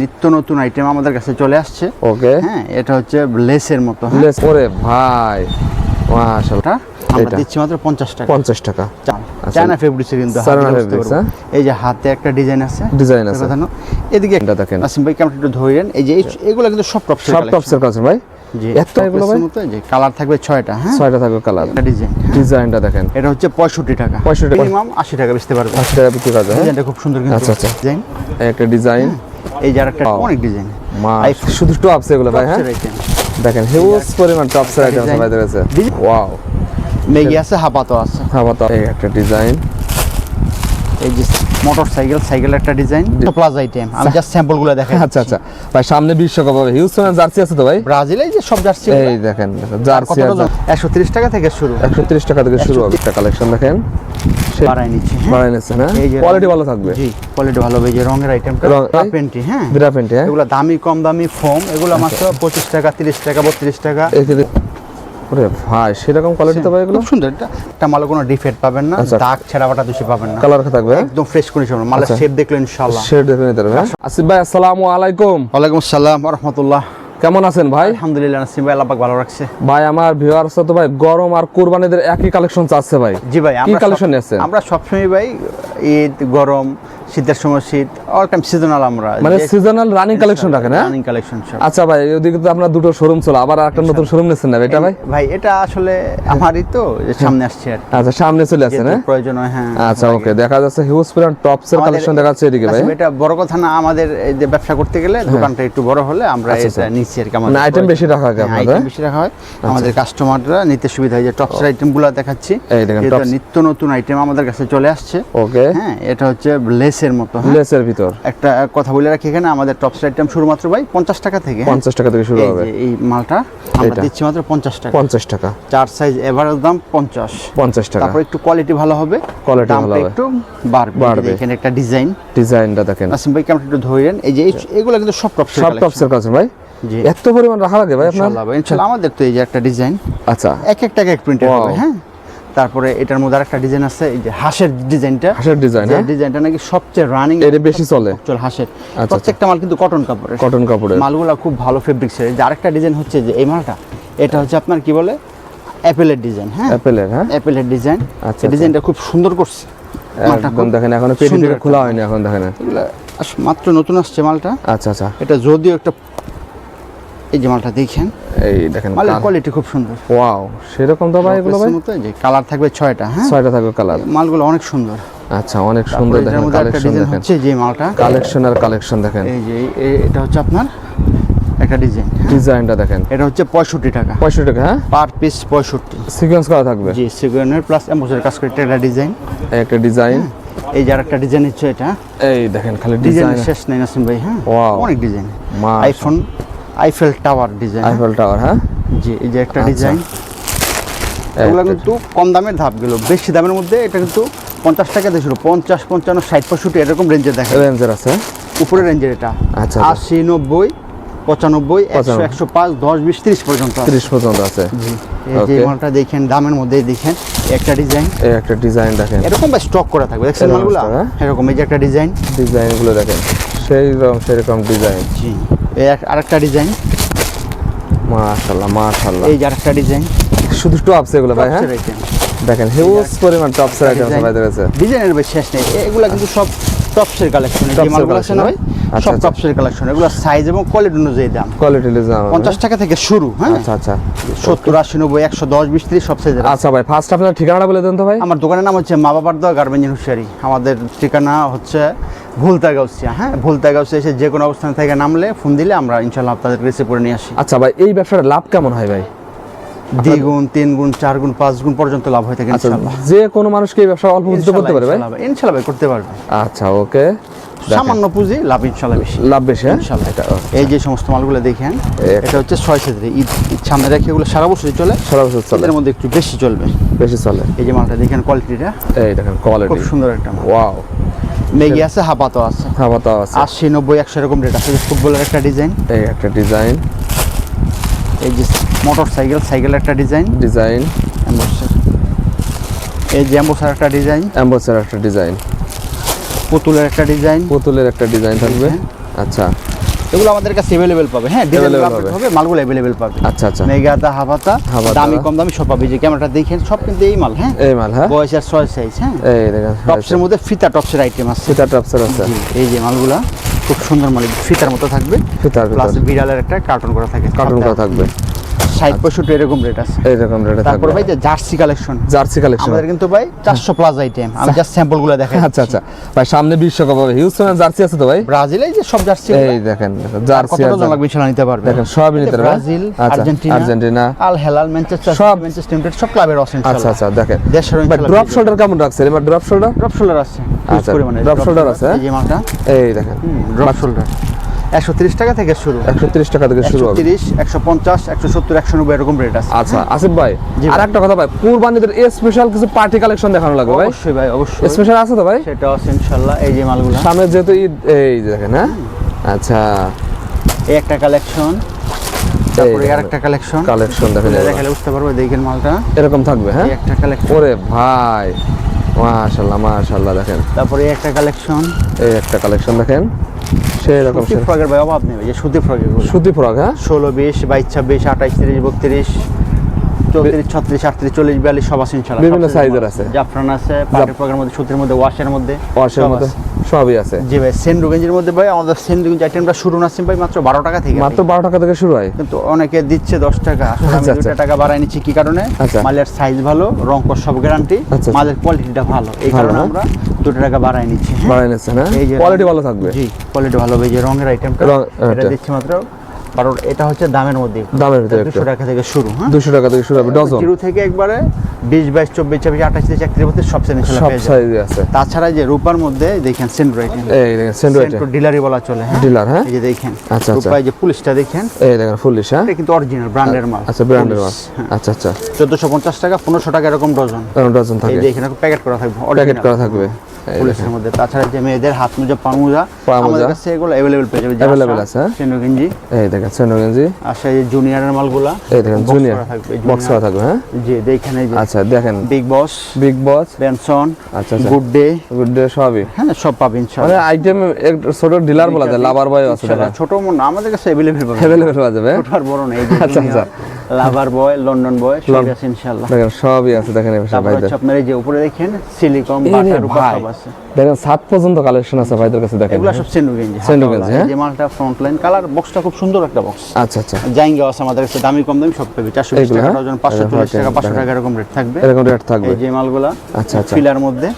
নিত্য নতুন আইটেম আমাদের কাছে চলে আসছে। ওকে, হ্যাঁ, এটা হচ্ছে লেসের মতো। লেস ওরে ভাই মাশাআল্লাহ, আমরা দিচ্ছি মাত্র 50 টাকা। 50 টাকা। চায়না ফেব্রিক্সে কিন্তু চায়না ফেব্রিক্স, এই যে হাতে একটা ডিজাইন আছে, এদিকে এটা দেখেন। আসিম ভাই ক্যামেরাটা একটু ধরেন। এই যে এগুলো কিন্তু সব টপসের কালেকশন ভাই। জি, এত এগুলো ভাই, যে কালার থাকবে 6টা। হ্যাঁ, 6টা থাকবে কালার। ডিজাইন, ডিজাইনটা দেখেন। এটা হচ্ছে 65 টাকা। 65 টাকা, মিনিমাম 80 টাকা বেচতে পারবে। 80 টাকা বিক্রি করা যায়। ডিজাইনটা খুব সুন্দর কিন্তু। আচ্ছা আচ্ছা, ডিজাইন, একটা ডিজাইন। এই যে আরেকটা অনেক ডিজাইন। শুধু টপস এগুলো ভাই। হ্যাঁ, দেখেন হিউজ পরিমাণ টপসের আইটেম সবাই রয়েছে। ওয়াও, মেগি আছে, হাপাতো আছে। হাপাতো, এই একটা ডিজাইন। এই যে মোটরসাইকেল, সাইকেল একটা ডিজাইন, প্লাস আইটেম। আমি জাস্ট স্যাম্পলগুলো দেখাই। আচ্ছা আচ্ছা ভাই, সামনে বিশ্বকাপ হবে, হিউজ পরিমাণ জার্সি আছে তো ভাই। ব্রাজিলে যে সব জার্সি, এই দেখেন জার্সি আছে। 130 টাকা থেকে শুরু, 130 টাকা থেকে শুরু হবে। একটা কালেকশন দেখেন, বাড়াই নিচ্ছে। বাড়াই নিচ্ছে না, এই যে কোয়ালিটি ভালো থাকবে। জি, কোয়ালিটি ভালো হবে। এই যে রঙের আইটেমটা, পেন্টি। হ্যাঁ, বিরা পেন্টি। হ্যাঁ, এগুলো দামি, কম দামি ফোম, এগুলো মাত্র 25 টাকা, 30 টাকা, 32 টাকা। ওরে ভাই, সেরকম কোয়ালিটি তো ভাই এগুলো। খুব সুন্দর। এটা মালে কোনো ডিফেক্ট পাবেন না, দাগ ছেঁড়া বাটা দোষে পাবেন না। কালার থাকবে একদম ফ্রেশ কন্ডিশন। মালের শেপ দেখলে ইনশাআল্লাহ শেড দেখে নিতে পারবেন। আসিফ ভাই আসসালামু আলাইকুম। ওয়ালাইকুম আসসালাম ওয়া রাহমাতুল্লাহ। কেমন আছেন ভাই? আলহামদুলিল্লাহ, নাসিম ভাই আল্লাহ পাক ভালো রাখছে। ভাই আমার ভিউয়ার্স তো ভাই গরম আর কুরবানিদের একই কালেকশন চাচ্ছে ভাই। জি ভাই, কি কালেকশন আছে? আমরা সবসময় ভাই ঈদ, গরম, শীতের সময় শীত, অল টাইম সিজনাল। আমরা মানে সিজনাল রানিং কালেকশন রাখেন। হ্যাঁ, রানিং কালেকশন সব। আচ্ছা ভাই, ওদিকে তো আপনার দুটো শোরুম ছিল, আবার একটা নতুন শোরুম নিয়েছেন না এটা ভাই? ভাই এটা আসলে আমারই তো, যে সামনে আসছে আর কি। আচ্ছা, সামনে চলে আসছে না, প্রয়োজন হয়। হ্যাঁ, আচ্ছা ওকে, দেখা যাচ্ছে হিউজ পরিমাণ টপসের কালেকশন দেখা যাচ্ছে এদিকে ভাই। এটা বড় কথা না, আমাদের এই যে ব্যবসা করতে গেলে দোকানটা একটু বড় হলে আমরা এটা নিচ্ছি আর কি। আমাদের আইটেম বেশি রাখা হয় আপনাদের? আইটেম বেশি রাখা হয়, আমাদের কাস্টমাররা নিতে সুবিধা হয়। যে টপসের আইটেমগুলো দেখাচ্ছি, এই দেখেন এটা নিত্য নতুন আইটেম আমাদের কাছে চলে আসছে। ওকে, হ্যাঁ, এটা হচ্ছে লেসের মতো। লেসের ভিতর একটা কথা বলে রাখি, এখানে আমাদের টপসের আইটেম শুরু মাত্র ভাই 50 টাকা থেকে। 50 টাকা থেকে শুরু হবে। এই মালটা আমরা দিচ্ছি মাত্র 50 টাকা। 50 টাকা, 4 সাইজ, এভারেজ দাম 50 টাকা। তারপর একটু কোয়ালিটি ভালো হবে, কোয়ালিটি ভালো হবে, একটু বাড়বে। এখানে একটা ডিজাইন, ডিজাইনটা দেখেন। নাসিম ভাই ক্যামেরাটা একটু ধরেন। এই যে এগুলো কিন্তু সব টপসের কালেকশন ভাই। জি, এত পরিমাণ রাখা লাগে ভাই আপনার? ইনশাআল্লাহ ভাই, ইনশাআল্লাহ। আমাদের তো এই যে একটা ডিজাইন, আচ্ছা, এক প্রিন্টের হবে। হ্যাঁ, তারপরে এটার মধ্যে আরেকটা ডিজাইন আছে, এই যে হাঁসের ডিজাইনটা। হাঁসের ডিজাইন, এই ডিজাইনটা নাকি সবচেয়ে রানিং, এটা বেশি চলে হাঁসের। প্রত্যেকটা মাল কিন্তু কটন কাপড়ের, মালগুলো খুব ভালো ফেব্রিক্সের। যে আরেকটা ডিজাইন হচ্ছে যে এই মালটা, এটা হচ্ছে আপনার কি বলে অ্যাপেলের ডিজাইন। হ্যাঁ, অ্যাপেলের ডিজাইন। আচ্ছা, ডিজাইনটা খুব সুন্দর করছে মালটা। একদম দেখেন, এখনো পেটি থেকে খোলা হয়নি, এখন দেখেন মাত্র নতুন আসছে মালটা। আচ্ছা আচ্ছা, এটা যদিও একটা, এই যে মালটা দেখেন, এই দেখেন মালের কোয়ালিটি খুব সুন্দর। ওয়াও, সেরকম তো ভাই এগুলো ভাই। যে কালার থাকবে 6টা। হ্যাঁ, 6টা থাকবে কালার। মালগুলো অনেক সুন্দর। আচ্ছা, অনেক সুন্দর দেখেন কালেকশন দেখেন। হচ্ছে যে মালটা কালেকশন আর কালেকশন দেখেন। এই যে এটা হচ্ছে আপনার একটা ডিজাইন, ডিজাইনটা দেখেন। এটা হচ্ছে 65 টাকা। 65 টাকা। হ্যাঁ, পার পিস 65। সিকোয়েন্স করা থাকবে। জি, সিকোয়েন্সের প্লাস এমবোসের কাজ করে একটা ডিজাইন। একটা ডিজাইন, এই যে আরেকটা ডিজাইন হচ্ছে এটা। এই দেখেন খালি ডিজাইন শেষ নাই নাসিম ভাই। হ্যাঁ, অনেক design. Eiffel tower design. Eiffel tower. হ্যাঁ, জি, এই যে একটা ডিজাইন। এগুলো কিন্তু কম দামের ধাপগুলো, বেশি দামের মধ্যে এটা কিন্তু 50 টাকা থেকে শুরু। 50, 55, 60, 65 এরকম রেঞ্জে দেখেন। রেঞ্জের আছে, উপরে রেঞ্জের এটা। আচ্ছা, 80, 90, 95, 100, 105, 10, 20, 30 পর্যন্ত। 30 পর্যন্ত আছে। জি, এই যে মালটা দেখেন, দামের মধ্যে দেখেন একটা ডিজাইন। এই একটা ডিজাইন দেখেন, এরকম বা স্টক করা থাকবে, দেখছেন মালগুলো এরকম। এই যে একটা ডিজাইন, ডিজাইনগুলো দেখেন সেরকম ডিজাইন। জি, এই আরেকটা ডিজাইন। মাশাআল্লাহ মাশাআল্লাহ, এই যে আরেকটা ডিজাইন। শুধু টপস এগুলো ভাই। হ্যাঁ, দেখেন হিউজ পরিমাণ টপসের আইটেম সবাই রয়েছে। ডিজাইনের বেশ শেষ নেই, এগুলো কিন্তু সব টপসের কালেকশন। এই মালগুলো আছে না ভাই, সব টপসের কালেকশন। এগুলো সাইজ এবং কোয়ালিটি অনুযায়ী দাম। 50 টাকা থেকে শুরু। হ্যাঁ, আচ্ছা আচ্ছা, 70, 80, 90, 100, 10, 20, 30 সব সাইজের। আচ্ছা ভাই, ফার্স্ট আপনার ঠিকানাটা বলে দেন তো ভাই। আমার দোকানের নাম হচ্ছে মা বাবার দোয়া গার্মেন্টস হুঁশিয়ারি। আমাদের ঠিকানা হচ্ছে ভুলতাগাউসিয়া। হ্যাঁ, ভুলতাগাউসিয়া এসে যে কোনো অবস্থান থেকে নামলে ফোন দিলে আমরা ইনশাআল্লাহ আপনাদের রিসিভ করে নিয়ে আসি। আচ্ছা ভাই, এই ব্যবসার লাভ কেমন হয় ভাই? 2 গুণ, 3 গুণ, 4 গুণ, 5 গুণ পর্যন্ত লাভ হয়ে থাকে ইনশাআল্লাহ। যে কোনো মানুষকে এই ব্যবসা অল্প পুঁজিতে করতে পারে ভাই? ইনশাআল্লাহ ভাই, করতে পারবে। আচ্ছা ওকে, সামান্য পুঁজি, লাভ ইনশাআল্লাহ বেশি। লাভ বেশি ইনশাআল্লাহ। এই যে সমস্ত মালগুলো দেখেন, এটা হচ্ছে 6 সাইজের। ঈদ সামনে রেখে এগুলো সারা বছরই চলে। সারা বছর চলে, এর মধ্যে একটু বেশি চলবে, বেশি চলে। এই যে মালটা দেখেন, কোয়ালিটিটা এই দেখেন, কোয়ালিটি খুব সুন্দর একটা মাল। ওয়াও, মেগি আছে, হাপাতো আছে। হাপাতো আছে। 80, 90, 100 এরকম রেট আছে। ফুটবলের একটা ডিজাইন, এই একটা ডিজাইন। এই যে মোটরসাইকেল, সাইকেলের একটা ডিজাইন। এমবোসার, এই যে এমবোসার একটা ডিজাইন। এমবোসার একটা ডিজাইন। পুতুলের একটা ডিজাইন। পুতুলের একটা ডিজাইন থাকবে। আচ্ছা, এগুলো আমাদের কাছে अवेलेबल পাবে। হ্যাঁ, ডিজাইন আপডেট হবে, মালগুলো अवेलेबल পাবে। আচ্ছা আচ্ছা, মেগাতা হাফাতা দামি কম দামি সব পাবে। যে ক্যামেরাটা দেখেন সব কিন্তু এই মাল। হ্যাঁ, এই মাল। হ্যাঁ, বয়স আর 6 সাইজ। হ্যাঁ, এই দেখেন টপসের মধ্যে ফিতা টপসের আইটেম আছে। ফিতা টপসের আছে। এই যে মালগুলা খুব সুন্দর মাল, ফিতার মতো থাকবে, ফিতার প্লাস বিড়ালের একটা কার্টুন করা থাকে, কার্টুন করা থাকবে। 60-65 এরকম রেট আছে। এরকম রেটে থাকবে। তারপর ভাই যে জার্সি কালেকশন, জার্সি কালেকশন আমাদের কিন্তু ভাই 400 প্লাস আইটেম। আমি জাস্ট স্যাম্পলগুলো দেখাই। আচ্ছা আচ্ছা ভাই, সামনে বিশ্বকাপ হবে, হিউস্টনের জার্সি আছে তো ভাই? ব্রাজিলে যে সব জার্সি, এই দেখেন জার্সি কত ডজন লাগবে ইনশাআল্লাহ নিতে পারবে। দেখেন সবই নিতে পারবে। ব্রাজিল, আর্জেন্টিনা, আল হেলাল, ম্যানচেস্টার ইউনাইটেড সব ক্লাবের আছে ইনশাআল্লাহ। আচ্ছা আচ্ছা, দেখেন দেশের ভাই ড্রপ শোল্ডার কেমন রাখছেন এবার? ড্রপ শোল্ডার আছে। আচ্ছা, ড্রপ শোল্ডার আছে। এই যে মালটা, এই দেখেন ড্রপ শোল্ডার 130 টাকা থেকে শুরু। 130 টাকা থেকে শুরু হবে। 130, 150, 170, 190 এরকম রেট আছে। আচ্ছা আসিফ ভাই, আর একটা কথা ভাই, কুরবানিদের স্পেশাল কিছু পার্টি কালেকশন দেখানো লাগবে ভাই। অবশ্যই ভাই, অবশ্যই স্পেশাল আছে তো ভাই? সেটা আছে ইনশাআল্লাহ। এই যে মালগুলো সামনে যেহেতু ঈদ, এই যে দেখেন। হ্যাঁ, আচ্ছা, এই একটা কালেকশন, তারপরে আরেকটা কালেকশন দেখেন, দেখালে বুঝতে পারবে। দেখেন মালটা এরকম থাকবে। হ্যাঁ, এই একটা কালেকশন। ওরে ভাই মাশাআল্লাহ মাশাআল্লাহ, দেখেন। তারপরে এই একটা কালেকশন, এই একটা কালেকশন দেখেন, সেই রকম সুতি ফ্রকের ভাই অভাব নেই। যে সুতি ফ্রক, এগুলো সুতি ফ্রক। হ্যাঁ, 16, 20, 22, 26, 28, 30, 32, 34, 36, 38, 40, 42 সব আছে ইনশাআল্লাহ। বিভিন্ন সাইজের আছে। জাফরান আছে, পার্টি ফ্রকের মধ্যে, সুতির মধ্যে, ওয়াশের মধ্যে সবই আছে। জি ভাই, সেন্ডু গেঞ্জির মধ্যে ভাই আমাদের সেন্ডু গেঞ্জি আইটেমটা শুরু না ভাই মাত্র 12 টাকা থেকে। মাত্র 12 টাকা থেকে শুরু হয়, কিন্তু অনেকে দিচ্ছে 10 টাকা। আসলে আমি 2 টাকা বাড়াই নিচ্ছি। কি কারণে? মালের সাইজ ভালো, রং কস সব গ্যারান্টি, মালের কোয়ালিটিটা ভালো, এই কারণে আমরা 2 টাকা বাড়াই নিচ্ছি। বাড়াই নিচ্ছেন। হ্যাঁ, এই যে কোয়ালিটি ভালো থাকবে। জি, কোয়ালিটি ভালো হবে। যে রঙের আইটেমটা এটা দিচ্ছি মাত্র, কারণ এটা হচ্ছে দামের মধ্যে, 200 টাকা থেকে শুরু। হ্যাঁ, 200 টাকা থেকে শুরু হবে ডজন। জিরো থেকে একবারে 20, 22, 24, 26, 28, 30, 31, 32 সব সাইজ আছে। তাছাড়া যে রূপার মধ্যে দেখেন সেন্ডু আইটেম, এই দেখেন সেন্ডু আইটেম, ডিলারি বলা চলে। হ্যাঁ, ডিলার। হ্যাঁ, এই যে দেখেন আচ্ছা আচ্ছা, রূপায় যে পুলিশটা দেখেন, এই দেখেন ফুলিশ। হ্যাঁ, এটা কিন্তু অরিজিনাল ব্র্যান্ডের মাল। আচ্ছা, ব্র্যান্ডের মাল। আচ্ছা আচ্ছা, 1450 টাকা, 1500 টাকা এরকম ডজন। ডজন থাকে। এই দেখেন প্যাকেট করা থাকবে, প্যাকেট করা থাকবে পুলিশের মধ্যে। তাছাড়া যে মেয়েদের হাত মোজা, পা মোজা, আমাদের কাছে এগুলো अवेलेबल পেয়ে যাবে। अवेलेबल আছে। সেন্ডু গেঞ্জি, এই দেখেন সেন্ডু গেঞ্জি। আর সেই জুনিয়রের মালগুলা, এই দেখেন জুনিয়র বক্স করা থাকবে। হ্যাঁ, জি দেখেন এই যে। আচ্ছা দেখেন বিগ বস, বেনসন, আচ্ছা আচ্ছা, গুড ডে সবই। হ্যাঁ, সব পাবেন ইনশাআল্লাহ। মানে আইটেম ছোট ডিলার বলা যায়, লাভার বয় আছে দেখেন। ছোট মন আমাদের কাছে अवेलेबल পাবেন, अवेलेबल পাওয়া যাবে। ছোট আর বড় না, এই যে আচ্ছা আচ্ছা, লাভার বয়, লন্ডন বয় সব আছে ইনশাআল্লাহ। দেখেন সবই আছে, দেখেন এই তারপর হচ্ছে আপনার এই যে উপরে দেখেন সিলিকন, বাটার উপর সব আছে। দেখেন 7 পর্যন্ত কালেকশন আছে ভাইদের কাছে। দেখেন এগুলো সব সেন্ডু গেঞ্জি। হ্যাঁ, যে মালটা ফ্রন্ট লাইন কালার, বক্সটা খুব সুন্দর একটা বক্স। আচ্ছা আচ্ছা, জাইঙ্গা আছে আমাদের কাছে, দামি কম দামি সব পাবে। 420 টাকা ডজন, 540 টাকা, 500 টাকা এরকম রেট থাকবে। এরকম রেট থাকবে এই যে মালগুলা। আচ্ছা আচ্ছা, ফিলার মধ্যে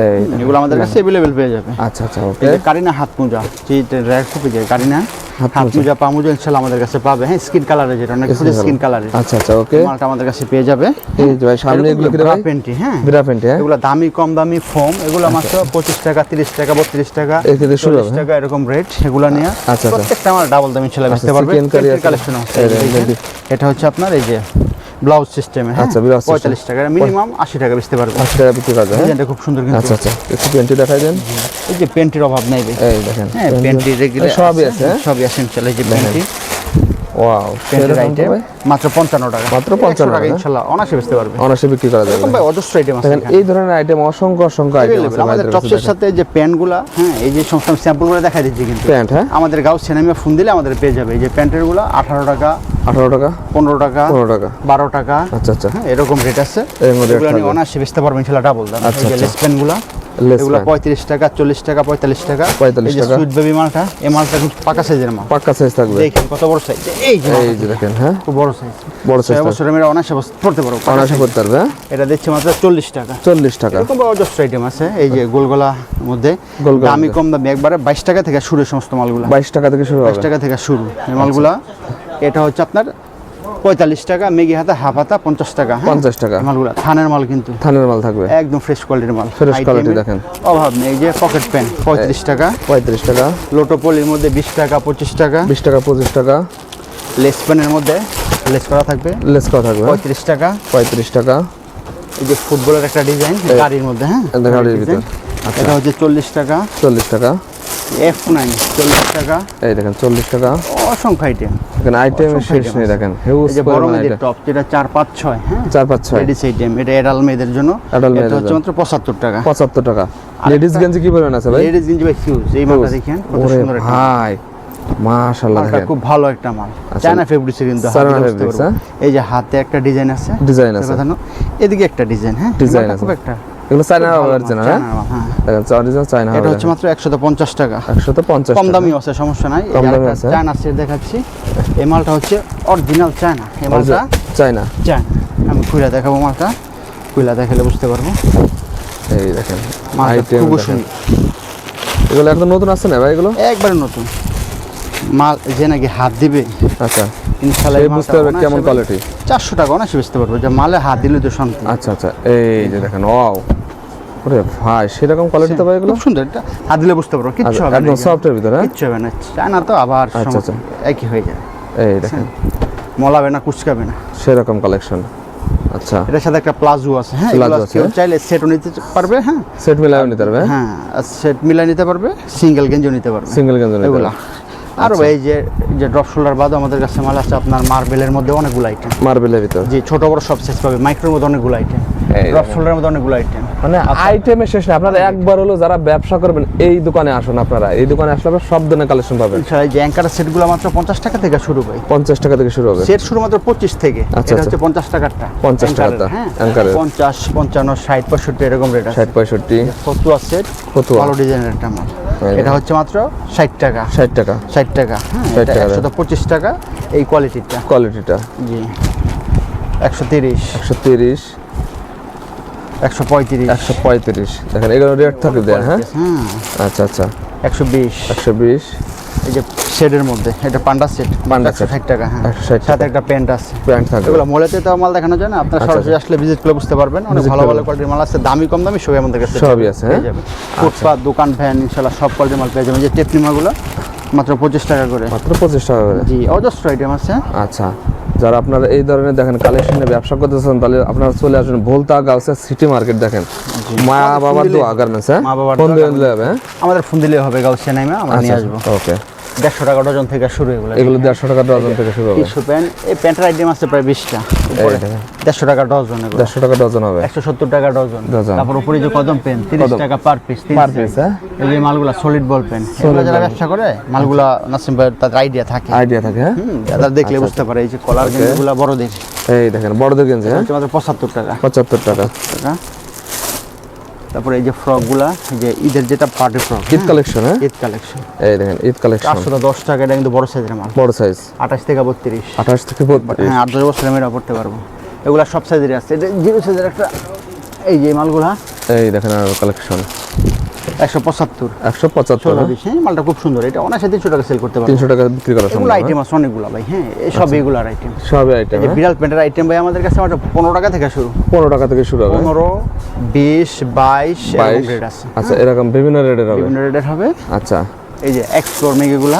এই এগুলো আমাদের কাছে अवेलेबल পেয়ে যাবে। আচ্ছা আচ্ছা, ওকে। এই যে কারিনা হাত মোজা, যে রেড কপি যে কারিনা হাত মোজা, পা মোজা ইনশাআল্লাহ আমাদের কাছে পাবে। হ্যাঁ, স্কিন কালারে, যেটা অনেক স্কিন কালারে। আচ্ছা আচ্ছা, ওকে। মালটা আমাদের কাছে পেয়ে যাবে। এই যে ভাই সামনে এগুলো কি ভাই? প্যান্টি। হ্যাঁ, বিরা প্যান্টি। হ্যাঁ, এগুলো দামি কম দামি ফোম, এগুলো মাত্র 25 টাকা, 30 টাকা, 32 টাকা, এই থেকে শুরু হবে। 40 টাকা এরকম রেট। এগুলো নিয়ে আচ্ছা, প্রত্যেকটা আমার ডাবল দামি ছেলে বেচতে পারবে। কালেকশন আছে। এটা হচ্ছে আপনার এই যে ব্লাউজ সিস্টেমে। হ্যাঁ, 45 টাকা, মিনিমাম 80 টাকা বেচতে পারবে। 80 টাকা বিক্রি করবে। এটা খুব সুন্দর কিন্তু। আচ্ছা আচ্ছা, একটু প্যান্টি দেখাই দেন। এই যে প্যান্টির অভাব নাই ভাই। এই দেখেন, হ্যাঁ, প্যান্টি রেগুলার সবই আছে। সবই আছে ইনশাআল্লাহ। এই যে প্যান্টি, ওয়াও, প্যান্টের আইটেম মাত্র 55 টাকা। মাত্র 55 টাকা ইনশাআল্লাহ অনাসে বেচতে পারবে। অনাসে বিক্রি করা যাবে। ভাই অজস্র আইটেম আছে। দেখেন এই ধরনের আইটেম অসংখ্য আইটেম আছে আমাদের টপসের সাথে যে প্যান্টগুলা। হ্যাঁ, এই যে সমস্ত স্যাম্পলগুলো দেখাই দিচ্ছি কিন্তু। প্যান্ট, হ্যাঁ, আমাদের গাউস সেনামিয়া ফোন দিলে আমাদের পেয়ে যাবে। এই যে প্যান্টের গুলা 18 টাকা, 18 টাকা, 15 টাকা, 15 টাকা, 12 টাকা। আচ্ছা আচ্ছা, এরকম রেট আছে। এর মধ্যে এগুলো নিয়ে অনাসে বেচতে পারবেন ইনশাআল্লাহ ডাবল দাম। আচ্ছা এই যে লেস প্যান্টগুলা, এগুলো 35 টাকা, 40 টাকা, 45 টাকা। 45 টাকা। সুইট বেবি মালটা, এই মালটা কিন্তু পাকা সাইজের মাল। পাক্কা সাইজ থাকবে। দেখেন কত বড় সাইজ। এই যে দেখেন। হ্যাঁ, খুব বড় সাইজ। বড় সাইজ। বছরের মেয়েরা অনাসে পড়তে পারো, অনাসে পড়তে পারবে। এটা দিচ্ছে মাত্র 40 টাকা। 40 টাকা। এরকম অজস্র আইটেম আছে। এই যে গোলগলা মধ্যে দামি কম দামি একবারে 22 টাকা থেকে শুরু সমস্ত মালগুলো। 22 টাকা থেকে শুরু হবে। 22 টাকা থেকে শুরু এই মালগুলা। এটা হচ্ছে আপনার 45 টাকা, মেগি হাতা, হাফ হাতা 50 টাকা। 50 টাকা মালগুলা থানের মাল কিন্তু। থানের মাল থাকবে, একদম ফ্রেশ কোয়ালিটির মাল। ফ্রেশ কোয়ালিটি দেখেন, অভাব নেই। এই যে পকেট পেন 35 টাকা। 35 টাকা। লোটো পলির মধ্যে 20 টাকা, 25 টাকা। 20 টাকা, 25 টাকা। লেস পেনের মধ্যে লেস করা থাকবে, লেস করা থাকবে 35 টাকা। 35 টাকা। এই যে ফুটবলের একটা ডিজাইন গাড়ির মধ্যে। হ্যাঁ, গাড়ির ভিতর। আচ্ছা, এটা হচ্ছে 40 টাকা। 40 টাকা। F9 40 টাকা। এই দেখেন 40 টাকা। অসংখ্য আইটেম। দেখেন আইটেমের শেষ নেই। দেখেন হিউজ এই যে বড় মেয়েদের টপ, যেটা 4, 5, 6। হ্যাঁ, 4, 5, 6 লেডিস আইটেম। এটা এডাল মেয়েদের জন্য। এটা হচ্ছে মাত্র 75 টাকা। 75 টাকা। লেডিস গেঞ্জি কি পরিমাণ আছে ভাই? লেডিস গেঞ্জি ভাই হিউজ। এই মালটা দেখেন কত সুন্দর একটা। ভাই মাশাআল্লাহ মালটা দেখেন খুব ভালো একটা মাল, চায়না ফেব্রিক্স কিন্তু চায়না ফেব্রিক্স, এই যে হাতে একটা ডিজাইন আছে, এদিকে একটা ডিজাইন, হ্যাঁ ডিজাইন আছে, খুব একটা এগুলো চায়না অরিজিনাল, হ্যাঁ দেখেন অরিজিনাল চায়না। এটা হচ্ছে মাত্র 150 টাকা, 150 কম দামি আছে, সমস্যা নাই। কম দামি আছে। চায়না সেট দেখাচ্ছি, এই মালটা হচ্ছে অরিজিনাল চায়না, এই মালটা চায়না। আমি খুলে দেখাবো, মালটা খুলে দেখালে বুঝতে পারবো। এই দেখেন আইটেম খুব সুন্দর, এগুলো একদম নতুন আছে না ভাই? এগুলো একবারে নতুন মাল, যে নাকি হাত দিবে আচ্ছা ইনশাআল্লাহ বুঝতে পারবে কেমন কোয়ালিটি। 400 টাকা অনায়াসে বুঝতে পারবো যে মালে হাত দিলে তো শান্তি। আচ্ছা আচ্ছা, এই যে দেখেন, ওয়াও, ওরে ভাই সেরকম কোয়ালিটি তো ভাই, এগুলো খুব সুন্দর, এটা হাত দিলে বুঝতে পারবো, কিচ্ছু হবে না, একদম সফটের ভিতরে, কিচ্ছু হবে না। চায়না তো আবার আচ্ছা একই হয়ে যায়, এই দেখেন মলাবে না, কুচকাবে না, সেরকম কালেকশন। আচ্ছা, এটার সাথে একটা প্লাজো আছে, হ্যাঁ প্লাজো আছে, চাইলে সেটও নিতে পারবে, হ্যাঁ সেট মিলাও নিতে পারবে, হ্যাঁ সেট মিলাই নিতে পারবে, সিঙ্গেল গেঞ্জিও নিতে পারবে, সিঙ্গেল গেঞ্জি নিতে এগুলা। আর এই যে ড্রপ শোল্ডার বাদে আমাদের কাছে মাল আছে আপনার মার্বেলের মধ্যে অনেকগুলো আইটেম, মার্বেলের ভিতর, জি ছোট বড় সব সাইজ পাবে, মাইক্রোর মধ্যে অনেকগুলো আইটেম, ড্রপ শোল্ডারের মধ্যে অনেকগুলো আইটেম, মানে আইটেমের শেষ নেই। আপনারা একবার হলো যারা ব্যবসা করবেন এই দোকানে আসুন, আপনারা এই দোকানে আসলে আপনারা সব ধরনের কালেকশন পাবেন। ইনশাআল্লাহ যে অ্যাঙ্কারের সেটগুলো মাত্র 50 টাকা থেকে শুরু হয়, 50 টাকা থেকে শুরু হবে, সেট শুরু মাত্র 25 থেকে, আচ্ছা, এটা হচ্ছে 50 টাকারটা, 50 টাকারটা, হ্যাঁ অ্যাঙ্কারের 50 55 60 65 এরকম রেট আছে, 60 65 ফতুয়া সেট, ফতুয়া ভালো ডিজাইনের একটা মাল, এটা হচ্ছে মাত্র 60 টাকা, 60 টাকা, 60 টাকা, হ্যাঁ 60 এটা টাকা, 125 টাকা এই কোয়ালিটিটা, জি 130 130 135 135 দেখেন এগুলো রেট থাকে দেয়া, হ্যাঁ আচ্ছা আচ্ছা 120 120 এই যে শেডের মধ্যে এটা পান্ডা সেট, 160 টাকা, হ্যাঁ 160 সাথে একটা প্যান্ট আছে, প্যান্ট থাকে, এগুলো মলেতে তো মাল দেখানো যায় না, আপনারা সরাসরি আসলে ভিজিট করে বুঝতে পারবেন, অনেক ভালো ভালো কোয়ালিটির মাল আছে, দামি কম দামি সবই আমাদের কাছে সবই আছে, হ্যাঁ ফুটপাত দোকান ভ্যান ইনশাআল্লাহ সব কোয়ালিটির মাল পেয়ে যাবেন। যে টেপনিমাগুলো মাত্র 25 টাকা করে, মাত্র 25 টাকা করে, জি অজস্র আইটেম আছে। আচ্ছা, যারা আপনারা এই ধরনের দেখেন কালেকশনে ব্যবসা করতেছেন তাহলে আপনারা চলে আসুন ভোলতা গাউসিয়া সিটি মার্কেট, দেখেন মা বাবার দোয়া গার্মেন্টস, হ্যাঁ ফোন দিলে হবে, হ্যাঁ আমাদের ফোন দিলে হবে, গাউসিয়া নাইমা আমরা নিয়ে আসবো। ওকে, 150 টাকা ডজন থেকে শুরু, এগুলো 150 টাকা ডজন থেকে শুরু হবে। টিস্যু প্যান্ট, এই প্যান্টের আইটেম আছে প্রায় 20টা, উপরে 150 টাকা ডজন, এগুলো 150 টাকা ডজন হবে, 170 টাকা ডজন। তারপর উপরে যে কদম পেন 30 টাকা পার পিস, পার পিস, হ্যাঁ এই যে মালগুলা সলিড বল পেন, এগুলো যারা ব্যবসা করে মালগুলা নাসিম ভাই তাদের আইডিয়া থাকে, হ্যাঁ যারা দেখলে বুঝতে পারে। এই যে কলার গেঞ্জিগুলো বড়দের, এই দেখেন বড়দের গেঞ্জি, হ্যাঁ মাত্র 75 টাকা, 75 টাকা। তারপরে এই যে ফ্রকগুলা, এই যে ঈদের যেটা পার্টি ফ্রক, ঈদ কালেকশন, হ্যাঁ ঈদ কালেকশন, এই দেখেন ঈদ কালেকশন 810 টাকা, এটা কিন্তু বড় সাইজের মাল, বড় সাইজ 28 থেকে 32, 28 থেকে 32, হ্যাঁ 8-10 বছর মেয়েরা পড়তে পারবো, এগুলা সব সাইজেরই আছে। এটা জিরো সাইজের একটা, এই যে মালগুলা, এই দেখেন আর কালেকশন 175 175, হ্যাঁ মালটা খুব সুন্দর, এটা অনায়াসে 300 টাকা সেল করতে পারবো, 300 টাকা বিক্রি করা সম্ভব, এগুলো আইটেম আছে অনেকগুলো ভাই, হ্যাঁ এই সব এগুলার আইটেম, সবই আইটেম, এই বিড়াল প্যান্টের আইটেম ভাই আমাদের কাছে মাত্র 15 টাকা থেকে শুরু, 15 টাকা থেকে শুরু হবে, 15 20 22 এরকম রেট আছে। আচ্ছা, এরকম বিভিন্ন রেটের হবে, বিভিন্ন রেটের হবে। আচ্ছা, এই যে এক্সপ্লোর মেগেগুলা,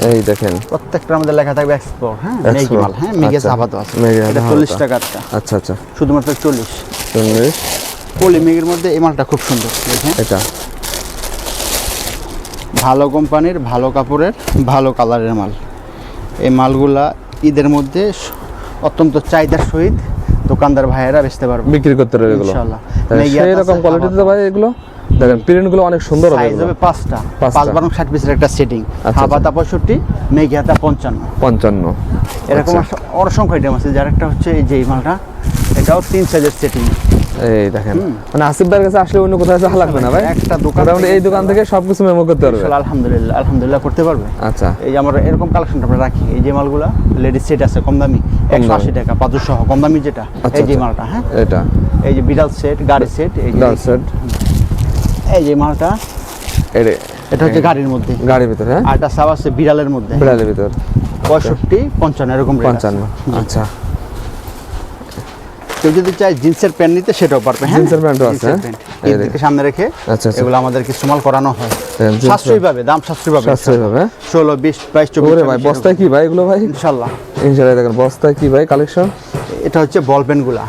এই দেখেন প্রত্যেকটার মধ্যে লেখা থাকবে এক্সপ্লোর, হ্যাঁ মেগি মাল, হ্যাঁ মেগে সাবাতো আছে, এটা 40 টাকাটা, আচ্ছা আচ্ছা শুধুমাত্র 40 পলি মেগের মধ্যে এই মালটা খুব সুন্দর, দেখেন এটা ভালো কোম্পানির, ভালো কাপড়ের, ভালো কালারের মাল। এই মালগুলা ঈদের মধ্যে অত্যন্ত চাহিদার সহিত দোকানদার ভাইয়েরা বেচতে পারবে, বিক্রি করতে পারবে এগুলো ইনশাআল্লাহ। সেই রকম কোয়ালিটিতে তো ভাই এগুলো দেখেন প্রিন্টগুলো অনেক সুন্দর হবে, সাইজ হবে 5টা 5-12 পিসের একটা সেটিং, হাবাতা 65 মেগি হাতা 55 এরকম অসংখ্য আইটেম আছে। যার একটা হচ্ছে এই যে এই মালটা, এটাও 3 সাইজের সেটিং, এই দেখেন মানে আসিফ ভাইয়ের কাছে আসলে অন্য কোথাও যাওয়া লাগবে না ভাই, একটা দোকান এই দোকান থেকে সবকিছু মেমো করতে পারবে, আলহামদুলিল্লাহ আলহামদুলিল্লাহ করতে পারবে। আচ্ছা, এই যে আমরা এরকম কালেকশনটা আমরা রাখি, এই যে মালগুলা লেডিস সেট আছে কম দামি 180 টাকা, পাজু সহ কম দামি যেটা, এই যে মালটা, হ্যাঁ এটা এই যে বিড়াল সেট, গাড়ি সেট, এই যে সেট, এই যে মালটা, এটা হচ্ছে গাড়ির মধ্যে, গাড়ির ভিতরে, হ্যাঁ আর এটা সব আছে বিড়ালের মধ্যে, বিড়ালের ভিতর 65 55 এরকম রেট 55, আচ্ছা। কেউ যদি চায় জিন্সের প্যান্ট নিতে সেটাও পারবে, হ্যাঁ জিন্সের প্যান্টও আছে, এই দিকে সামনে রেখে, আচ্ছা এগুলো আমাদের কিছু মাল করানো হয়, সাশ্রয়ী পাবে, দাম সাশ্রয়ী পাবে, 16 20 22 24 ওরে ভাই বস্তায় কি ভাই এগুলো ভাই, ইনশাআল্লাহ ইনশাআল্লাহ। দেখেন বস্তায় কি ভাই কালেকশন, এটা হচ্ছে বল পেনগুলা।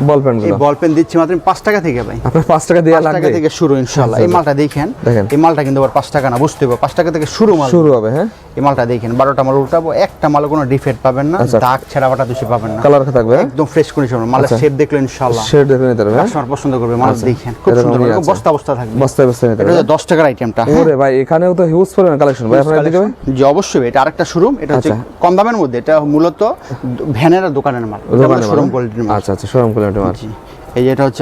এই বল পেন দিচ্ছি মাত্র 5 টাকা থেকে ভাই। আপনার 5 টাকা দেয়া লাগবে। 5 টাকা থেকে শুরু ইনশাআল্লাহ। এই মালটা দেখেন, এই মালটা কিন্তু আবার 5 টাকা না, বুঝতে হবে 5 টাকা থেকে শুরু হবে। হ্যাঁ, এই মালটা দেখেন 12টা মাল উল্টাবো, একটা মালে কোনো ডিফেক্ট পাবেন না, দাগ ছেঁড়া বাটা দোষে পাবেন না, কালার থাকবে একদম ফ্রেশ কন্ডিশন। মালের শেপ দেখলে ইনশাআল্লাহ শেপ দেখে নিতে পারবেন, কাস্টমার পছন্দ করবে। মাল দেখেন খুব সুন্দর, বস্তা বস্তা থাকবে, বস্তা বস্তা নিতে পারবেন। এটা 10 টাকার আইটেমটা। ওরে ভাই এখানেও তো হিউজ পরিমাণ কালেকশন ভাই আপনারা দিকে ভাই। জি অবশ্যই, এটা আরেকটা শোরুম। এটা হচ্ছে কম দামের মধ্যে, এটা মূলত ভ্যানের আর দোকানের মাল, শোরুম কোয়ালিটির মাল। আচ্ছা, শোরুম কোয়ালিটির মাল। এই যে এটা হচ্ছে